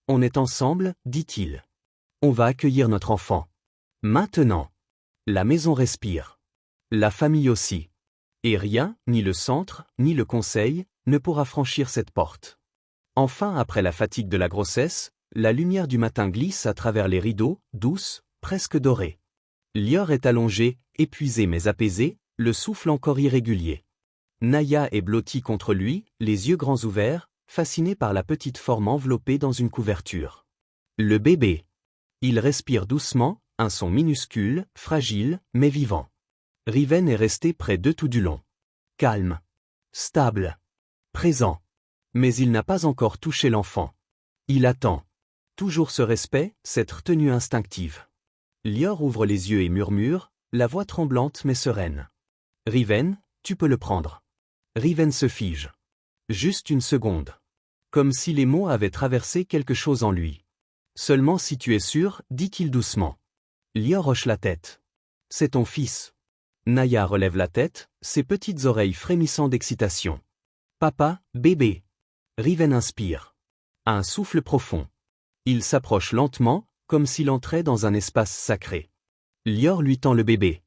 S1: On est ensemble, dit-il. On va accueillir notre enfant. Maintenant. La maison respire. La famille aussi. Et rien, ni le centre, ni le conseil, ne pourra franchir cette porte. Enfin, après la fatigue de la grossesse, la lumière du matin glisse à travers les rideaux, douce, presque dorée. Lior est allongé, épuisé mais apaisé, le souffle encore irrégulier. Naya est blottie contre lui, les yeux grands ouverts, fascinée par la petite forme enveloppée dans une couverture. Le bébé. Il respire doucement, un son minuscule, fragile, mais vivant. Riven est resté près d'eux tout du long. Calme. Stable. Présent. Mais il n'a pas encore touché l'enfant. Il attend. Toujours ce respect, cette retenue instinctive. Lior ouvre les yeux et murmure, la voix tremblante mais sereine. Riven, tu peux le prendre. Riven se fige. Juste une seconde. Comme si les mots avaient traversé quelque chose en lui. Seulement si tu es sûr, dit-il doucement. Lior hoche la tête. C'est ton fils. Naya relève la tête, ses petites oreilles frémissant d'excitation. Papa, bébé. Riven inspire. Un souffle profond. Il s'approche lentement, comme s'il entrait dans un espace sacré. Lior lui tend le bébé.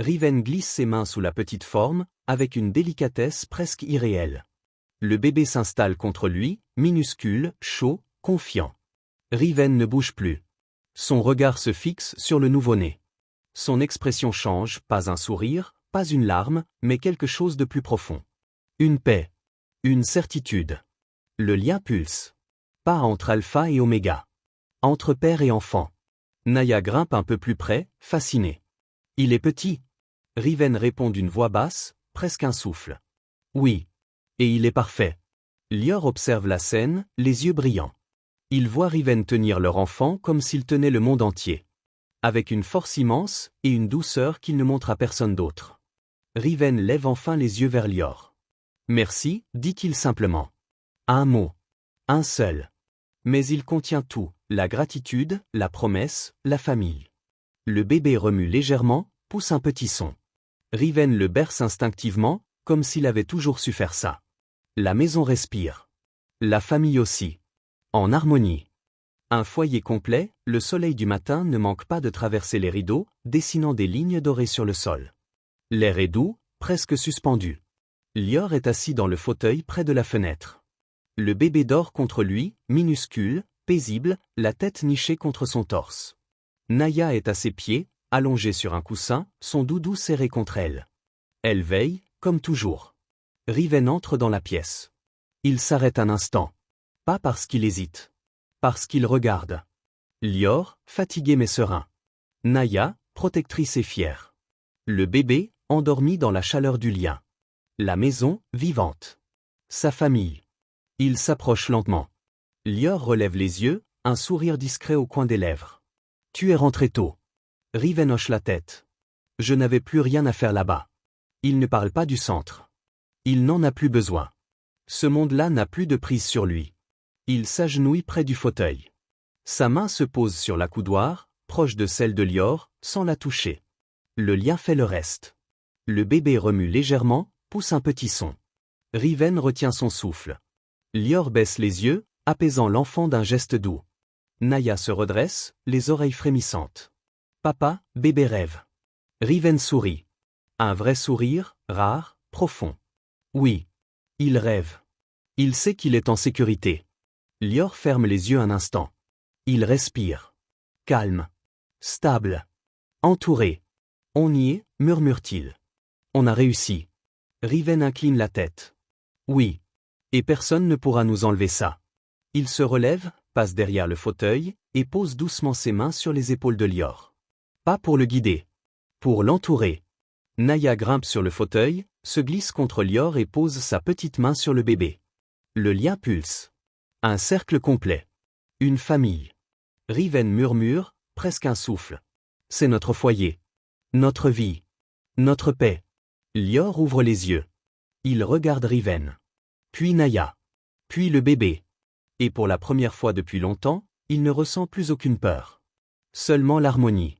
S1: Riven glisse ses mains sous la petite forme, avec une délicatesse presque irréelle. Le bébé s'installe contre lui, minuscule, chaud, confiant. Riven ne bouge plus. Son regard se fixe sur le nouveau-né. Son expression change, pas un sourire, pas une larme, mais quelque chose de plus profond. Une paix. Une certitude. Le lien pulse. Pas entre alpha et oméga. Entre père et enfant. Naya grimpe un peu plus près, fascinée. Il est petit. Riven répond d'une voix basse, presque un souffle. Oui. Et il est parfait. Lior observe la scène, les yeux brillants. Il voit Riven tenir leur enfant comme s'il tenait le monde entier. Avec une force immense, et une douceur qu'il ne montre à personne d'autre. Riven lève enfin les yeux vers Lior. Merci, dit-il simplement. Un mot. Un seul. Mais il contient tout, la gratitude, la promesse, la famille. Le bébé remue légèrement, pousse un petit son. Riven le berce instinctivement, comme s'il avait toujours su faire ça. La maison respire. La famille aussi. En harmonie. Un foyer complet, le soleil du matin ne manque pas de traverser les rideaux, dessinant des lignes dorées sur le sol. L'air est doux, presque suspendu. Lior est assis dans le fauteuil près de la fenêtre. Le bébé dort contre lui, minuscule, paisible, la tête nichée contre son torse. Naya est à ses pieds, allongée sur un coussin, son doudou serré contre elle. Elle veille, comme toujours. Riven entre dans la pièce. Il s'arrête un instant. Pas parce qu'il hésite. Parce qu'il regarde. Lior, fatigué mais serein. Naya, protectrice et fière. Le bébé, endormi dans la chaleur du lien. La maison, vivante. Sa famille. Il s'approche lentement. Lior relève les yeux, un sourire discret au coin des lèvres. Tu es rentré tôt. Riven hoche la tête. Je n'avais plus rien à faire là-bas. Il ne parle pas du centre. Il n'en a plus besoin. Ce monde-là n'a plus de prise sur lui. Il s'agenouille près du fauteuil. Sa main se pose sur la coudoir, proche de celle de Lior, sans la toucher. Le lien fait le reste. Le bébé remue légèrement, pousse un petit son. Riven retient son souffle. Lior baisse les yeux, apaisant l'enfant d'un geste doux. Naya se redresse, les oreilles frémissantes. Papa, bébé rêve. Riven sourit. Un vrai sourire, rare, profond. Oui. Il rêve. Il sait qu'il est en sécurité. Lior ferme les yeux un instant. Il respire. Calme. Stable. Entouré. On y est, murmure-t-il. On a réussi. Riven incline la tête. Oui. Et personne ne pourra nous enlever ça. Il se relève, passe derrière le fauteuil, et pose doucement ses mains sur les épaules de Lior. Pas pour le guider. Pour l'entourer. Naya grimpe sur le fauteuil, se glisse contre Lior et pose sa petite main sur le bébé. Le lien pulse. Un cercle complet. Une famille. Riven murmure, presque un souffle. C'est notre foyer. Notre vie. Notre paix. Lior ouvre les yeux. Il regarde Riven. Puis Naya. Puis le bébé. Et pour la première fois depuis longtemps, il ne ressent plus aucune peur. Seulement l'harmonie.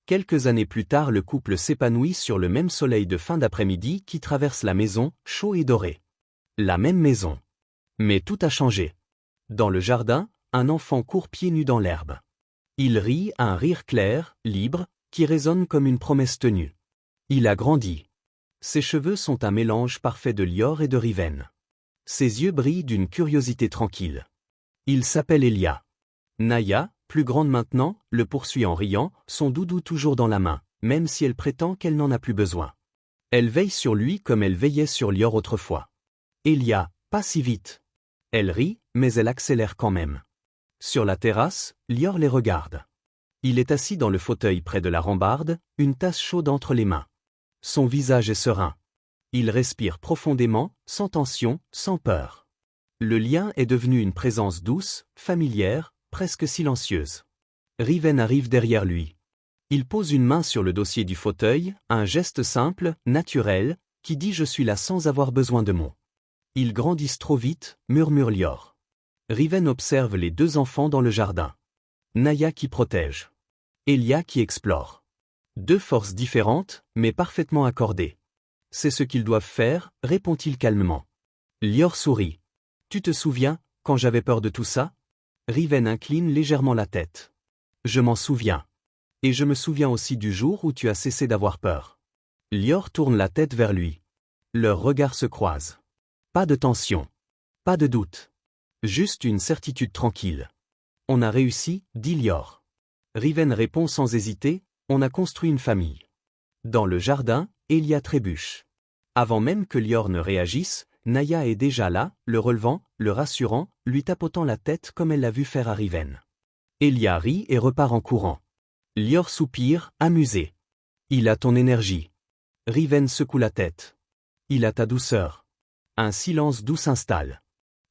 S1: Quelques années plus tard, le couple s'épanouit sur le même soleil de fin d'après-midi qui traverse la maison, chaud et doré. La même maison. Mais tout a changé. Dans le jardin, un enfant court pieds nus dans l'herbe. Il rit, un rire clair, libre, qui résonne comme une promesse tenue. Il a grandi. Ses cheveux sont un mélange parfait de Lior et de Riven. Ses yeux brillent d'une curiosité tranquille. Il s'appelle Elia. Naya, plus grande maintenant, le poursuit en riant, son doudou toujours dans la main, même si elle prétend qu'elle n'en a plus besoin. Elle veille sur lui comme elle veillait sur Lior autrefois. Elia, pas si vite. Elle rit, mais elle accélère quand même. Sur la terrasse, Lior les regarde. Il est assis dans le fauteuil près de la rambarde, une tasse chaude entre les mains. Son visage est serein. Il respire profondément, sans tension, sans peur. Le lien est devenu une présence douce, familière, presque silencieuse. Riven arrive derrière lui. Il pose une main sur le dossier du fauteuil, un geste simple, naturel, qui dit « Je suis là sans avoir besoin de mots ». Ils grandissent trop vite, murmure Lior. Riven observe les deux enfants dans le jardin. Naya qui protège. Elia qui explore. Deux forces différentes, mais parfaitement accordées. C'est ce qu'ils doivent faire, répond-il calmement. Lior sourit. Tu te souviens, quand j'avais peur de tout ça ? Riven incline légèrement la tête. Je m'en souviens. Et je me souviens aussi du jour où tu as cessé d'avoir peur. Lior tourne la tête vers lui. Leurs regards se croisent. Pas de tension. Pas de doute. Juste une certitude tranquille. On a réussi, dit Lior. Riven répond sans hésiter, on a construit une famille. Dans le jardin, Elia trébuche. Avant même que Lior ne réagisse, Naya est déjà là, le relevant, le rassurant, lui tapotant la tête comme elle l'a vu faire à Riven. Elia rit et repart en courant. Lior soupire, amusé. Il a ton énergie. Riven secoue la tête. Il a ta douceur. Un silence doux s'installe.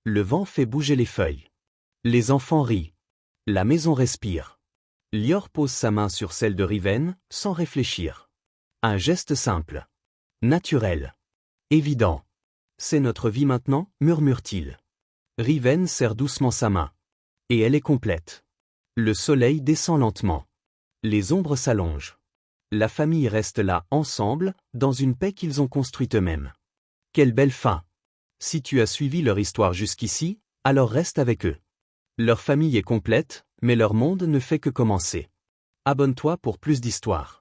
S1: Le vent fait bouger les feuilles. Les enfants rient. La maison respire. Lior pose sa main sur celle de Riven, sans réfléchir. Un geste simple. Naturel. Évident. C'est notre vie maintenant, murmure-t-il. Riven serre doucement sa main. Et elle est complète. Le soleil descend lentement. Les ombres s'allongent. La famille reste là, ensemble, dans une paix qu'ils ont construite eux-mêmes. Quelle belle fin. Si tu as suivi leur histoire jusqu'ici, alors reste avec eux. Leur famille est complète, mais leur monde ne fait que commencer. Abonne-toi pour plus d'histoires.